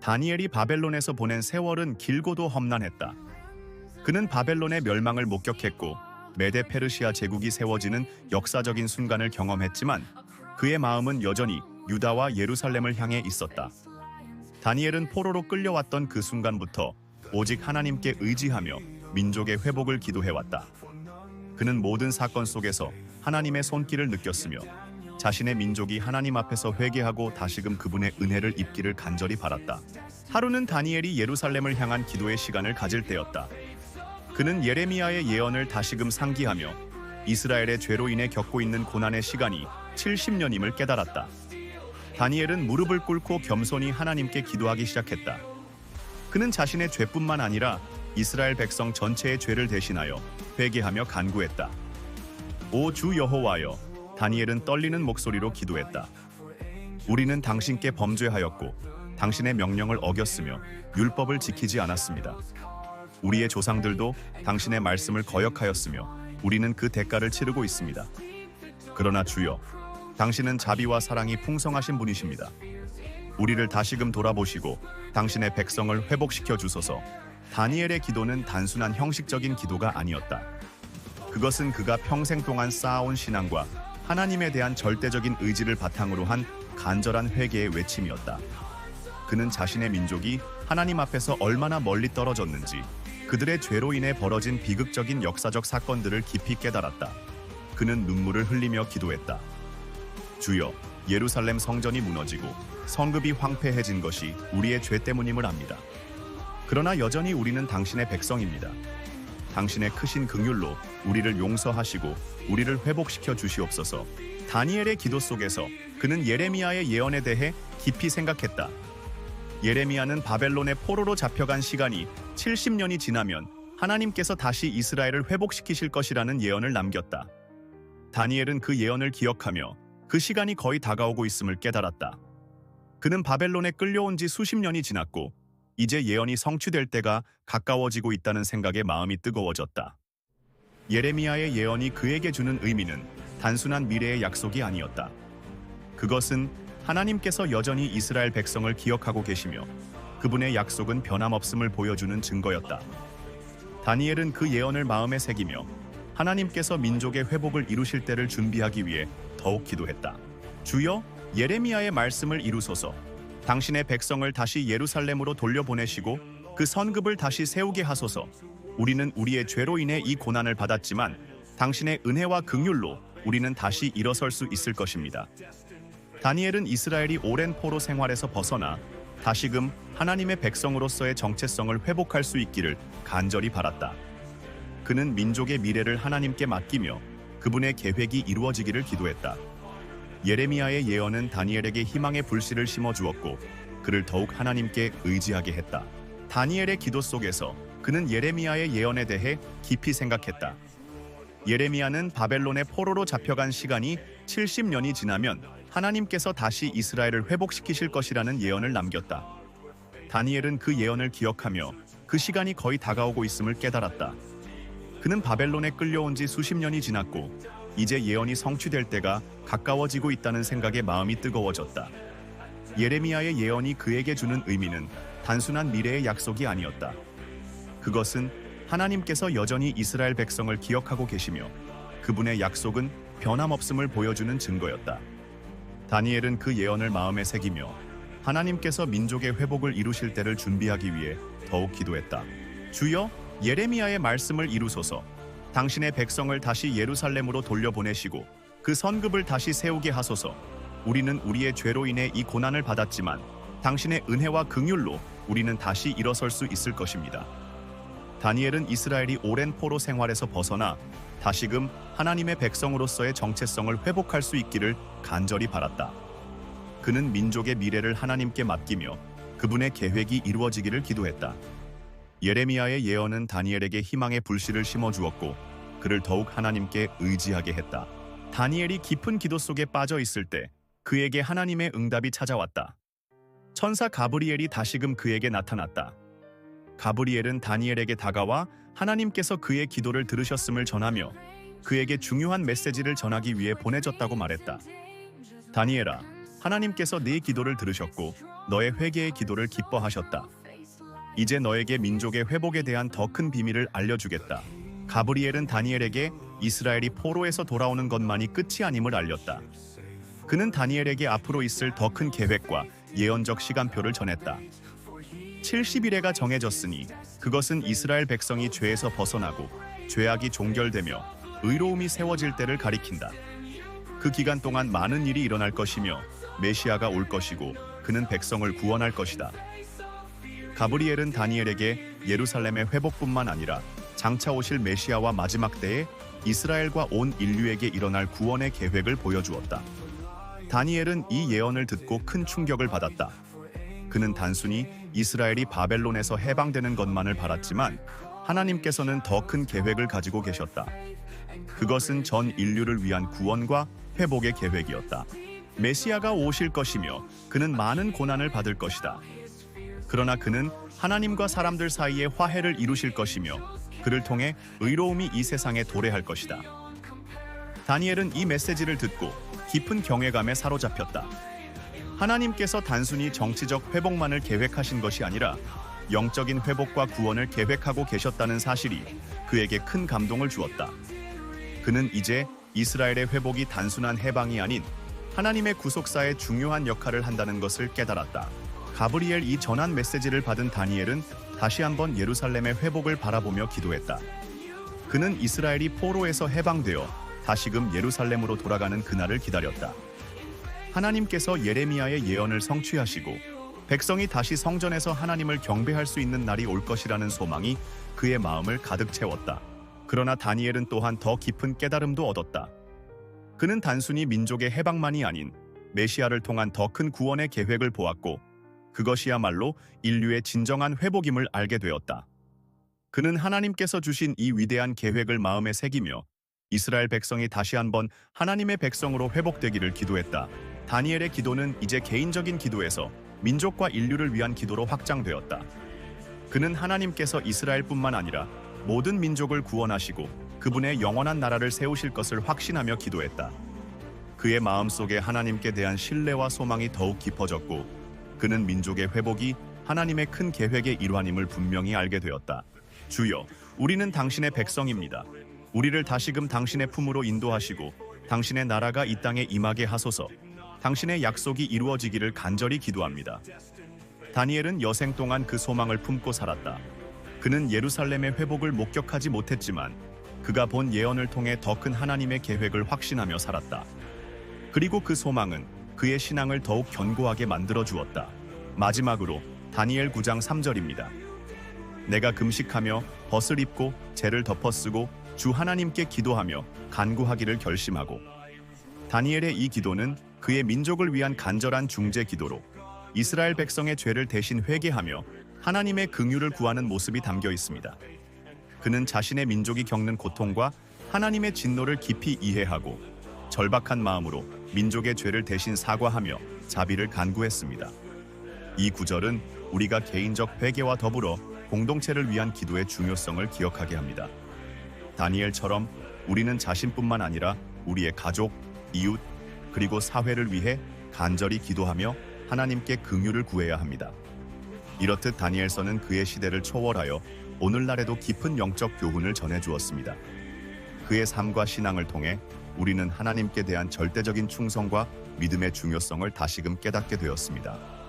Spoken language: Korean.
다니엘이 바벨론에서 보낸 세월은 길고도 험난했다. 그는 바벨론의 멸망을 목격했고 메데 페르시아 제국이 세워지는 역사적인 순간을 경험했지만 그의 마음은 여전히 유다와 예루살렘을 향해 있었다. 다니엘은 포로로 끌려왔던 그 순간부터 오직 하나님께 의지하며 민족의 회복을 기도해왔다. 그는 모든 사건 속에서 하나님의 손길을 느꼈으며 자신의 민족이 하나님 앞에서 회개하고 다시금 그분의 은혜를 입기를 간절히 바랐다. 하루는 다니엘이 예루살렘을 향한 기도의 시간을 가질 때였다. 그는 예레미야의 예언을 다시금 상기하며 이스라엘의 죄로 인해 겪고 있는 고난의 시간이 70년임을 깨달았다. 다니엘은 무릎을 꿇고 겸손히 하나님께 기도하기 시작했다. 그는 자신의 죄뿐만 아니라 이스라엘 백성 전체의 죄를 대신하여 회개하며 간구했다. 오 주 여호와여, 다니엘은 떨리는 목소리로 기도했다. 우리는 당신께 범죄하였고 당신의 명령을 어겼으며 율법을 지키지 않았습니다. 우리의 조상들도 당신의 말씀을 거역하였으며 우리는 그 대가를 치르고 있습니다. 그러나 주여, 당신은 자비와 사랑이 풍성하신 분이십니다. 우리를 다시금 돌아보시고 당신의 백성을 회복시켜 주소서. 다니엘의 기도는 단순한 형식적인 기도가 아니었다. 그것은 그가 평생 동안 쌓아온 신앙과 하나님에 대한 절대적인 의지를 바탕으로 한 간절한 회개의 외침이었다. 그는 자신의 민족이 하나님 앞에서 얼마나 멀리 떨어졌는지, 그들의 죄로 인해 벌어진 비극적인 역사적 사건들을 깊이 깨달았다. 그는 눈물을 흘리며 기도했다. 주여, 예루살렘 성전이 무너지고 성읍이 황폐해진 것이 우리의 죄 때문임을 압니다. 그러나 여전히 우리는 당신의 백성입니다. 당신의 크신 긍휼로 우리를 용서하시고 우리를 회복시켜 주시옵소서. 다니엘의 기도 속에서 그는 예레미야의 예언에 대해 깊이 생각했다. 예레미야는 바벨론의 포로로 잡혀간 시간이 70년이 지나면 하나님께서 다시 이스라엘을 회복시키실 것이라는 예언을 남겼다. 다니엘은 그 예언을 기억하며 그 시간이 거의 다가오고 있음을 깨달았다. 그는 바벨론에 끌려온 지 수십 년이 지났고 이제 예언이 성취될 때가 가까워지고 있다는 생각에 마음이 뜨거워졌다. 예레미야의 예언이 그에게 주는 의미는 단순한 미래의 약속이 아니었다. 그것은 하나님께서 여전히 이스라엘 백성을 기억하고 계시며 그분의 약속은 변함없음을 보여주는 증거였다. 다니엘은 그 예언을 마음에 새기며 하나님께서 민족의 회복을 이루실 때를 준비하기 위해 더욱 기도했다. 주여, 예레미야의 말씀을 이루소서. 당신의 백성을 다시 예루살렘으로 돌려보내시고 그 성읍을 다시 세우게 하소서. 우리는 우리의 죄로 인해 이 고난을 받았지만 당신의 은혜와 긍휼로 우리는 다시 일어설 수 있을 것입니다. 다니엘은 이스라엘이 오랜 포로 생활에서 벗어나 다시금 하나님의 백성으로서의 정체성을 회복할 수 있기를 간절히 바랐다. 그는 민족의 미래를 하나님께 맡기며 그분의 계획이 이루어지기를 기도했다. 예레미야의 예언은 다니엘에게 희망의 불씨를 심어주었고 그를 더욱 하나님께 의지하게 했다. 다니엘의 기도 속에서 그는 예레미야의 예언에 대해 깊이 생각했다. 예레미야는 바벨론의 포로로 잡혀간 시간이 70년이 지나면 하나님께서 다시 이스라엘을 회복시키실 것이라는 예언을 남겼다. 다니엘은 그 예언을 기억하며 그 시간이 거의 다가오고 있음을 깨달았다. 그는 바벨론에 끌려온 지 수십 년이 지났고 이제 예언이 성취될 때가 가까워지고 있다는 생각에 마음이 뜨거워졌다. 예레미야의 예언이 그에게 주는 의미는 단순한 미래의 약속이 아니었다. 그것은 하나님께서 여전히 이스라엘 백성을 기억하고 계시며 그분의 약속은 변함없음을 보여주는 증거였다. 다니엘은 그 예언을 마음에 새기며 하나님께서 민족의 회복을 이루실 때를 준비하기 위해 더욱 기도했다. 주여, 예레미야의 말씀을 이루소서. 당신의 백성을 다시 예루살렘으로 돌려보내시고 그 성읍을 다시 세우게 하소서. 우리는 우리의 죄로 인해 이 고난을 받았지만 당신의 은혜와 긍휼로 우리는 다시 일어설 수 있을 것입니다. 다니엘은 이스라엘이 오랜 포로 생활에서 벗어나 다시금 하나님의 백성으로서의 정체성을 회복할 수 있기를 간절히 바랐다. 그는 민족의 미래를 하나님께 맡기며 그분의 계획이 이루어지기를 기도했다. 예레미야의 예언은 다니엘에게 희망의 불씨를 심어주었고 그를 더욱 하나님께 의지하게 했다. 다니엘이 깊은 기도 속에 빠져 있을 때 그에게 하나님의 응답이 찾아왔다. 천사 가브리엘이 다시금 그에게 나타났다. 가브리엘은 다니엘에게 다가와 하나님께서 그의 기도를 들으셨음을 전하며 그에게 중요한 메시지를 전하기 위해 보내졌다고 말했다. 다니엘아, 하나님께서 네 기도를 들으셨고 너의 회개의 기도를 기뻐하셨다. 이제 너에게 민족의 회복에 대한 더 큰 비밀을 알려주겠다. 가브리엘은 다니엘에게 이스라엘이 포로에서 돌아오는 것만이 끝이 아님을 알렸다. 그는 다니엘에게 앞으로 있을 더 큰 계획과 예언적 시간표를 전했다. 70일에가 정해졌으니 그것은 이스라엘 백성이 죄에서 벗어나고 죄악이 종결되며 의로움이 세워질 때를 가리킨다. 그 기간 동안 많은 일이 일어날 것이며 메시아가 올 것이고 그는 백성을 구원할 것이다. 가브리엘은 다니엘에게 예루살렘의 회복뿐만 아니라 장차 오실 메시아와 마지막 때에 이스라엘과 온 인류에게 일어날 구원의 계획을 보여주었다. 다니엘은 이 예언을 듣고 큰 충격을 받았다. 그는 단순히 이스라엘이 바벨론에서 해방되는 것만을 바랐지만 하나님께서는 더 큰 계획을 가지고 계셨다. 그것은 전 인류를 위한 구원과 회복의 계획이었다. 메시아가 오실 것이며 그는 많은 고난을 받을 것이다. 그러나 그는 하나님과 사람들 사이에 화해를 이루실 것이며 그를 통해 의로움이 이 세상에 도래할 것이다. 다니엘은 이 메시지를 듣고 깊은 경외감에 사로잡혔다. 하나님께서 단순히 정치적 회복만을 계획하신 것이 아니라 영적인 회복과 구원을 계획하고 계셨다는 사실이 그에게 큰 감동을 주었다. 그는 이제 이스라엘의 회복이 단순한 해방이 아닌 하나님의 구속사의 중요한 역할을 한다는 것을 깨달았다. 가브리엘 이 전한 메시지를 받은 다니엘은 다시 한번 예루살렘의 회복을 바라보며 기도했다. 그는 이스라엘이 포로에서 해방되어 다시금 예루살렘으로 돌아가는 그날을 기다렸다. 하나님께서 예레미야의 예언을 성취하시고 백성이 다시 성전에서 하나님을 경배할 수 있는 날이 올 것이라는 소망이 그의 마음을 가득 채웠다. 그러나 다니엘은 또한 더 깊은 깨달음도 얻었다. 그는 단순히 민족의 해방만이 아닌 메시아를 통한 더 큰 구원의 계획을 보았고 그것이야말로 인류의 진정한 회복임을 알게 되었다. 그는 하나님께서 주신 이 위대한 계획을 마음에 새기며 이스라엘 백성이 다시 한번 하나님의 백성으로 회복되기를 기도했다. 다니엘의 기도는 이제 개인적인 기도에서 민족과 인류를 위한 기도로 확장되었다. 그는 하나님께서 이스라엘뿐만 아니라 모든 민족을 구원하시고 그분의 영원한 나라를 세우실 것을 확신하며 기도했다. 그의 마음속에 하나님께 대한 신뢰와 소망이 더욱 깊어졌고 그는 민족의 회복이 하나님의 큰 계획의 일환임을 분명히 알게 되었다. 주여, 우리는 당신의 백성입니다. 우리를 다시금 당신의 품으로 인도하시고 당신의 나라가 이 땅에 임하게 하소서. 당신의 약속이 이루어지기를 간절히 기도합니다. 다니엘은 여생 동안 그 소망을 품고 살았다. 그는 예루살렘의 회복을 목격하지 못했지만 그가 본 예언을 통해 더 큰 하나님의 계획을 확신하며 살았다. 그리고 그 소망은 그의 신앙을 더욱 견고하게 만들어 주었다. 마지막으로 다니엘 9장 3절입니다. 내가 금식하며 벗을 입고 재를 덮어쓰고 주 하나님께 기도하며 간구하기를 결심하고. 다니엘의 이 기도는 그의 민족을 위한 간절한 중재 기도로 이스라엘 백성의 죄를 대신 회개하며 하나님의 긍휼을 구하는 모습이 담겨 있습니다. 그는 자신의 민족이 겪는 고통과 하나님의 진노를 깊이 이해하고 절박한 마음으로 민족의 죄를 대신 사과하며 자비를 간구했습니다. 이 구절은 우리가 개인적 회개와 더불어 공동체를 위한 기도의 중요성을 기억하게 합니다. 다니엘처럼 우리는 자신뿐만 아니라 우리의 가족, 이웃, 그리고 사회를 위해 간절히 기도하며 하나님께 긍휼을 구해야 합니다. 이렇듯 다니엘서는 그의 시대를 초월하여 오늘날에도 깊은 영적 교훈을 전해주었습니다. 그의 삶과 신앙을 통해 우리는 하나님께 대한 절대적인 충성과 믿음의 중요성을 다시금 깨닫게 되었습니다.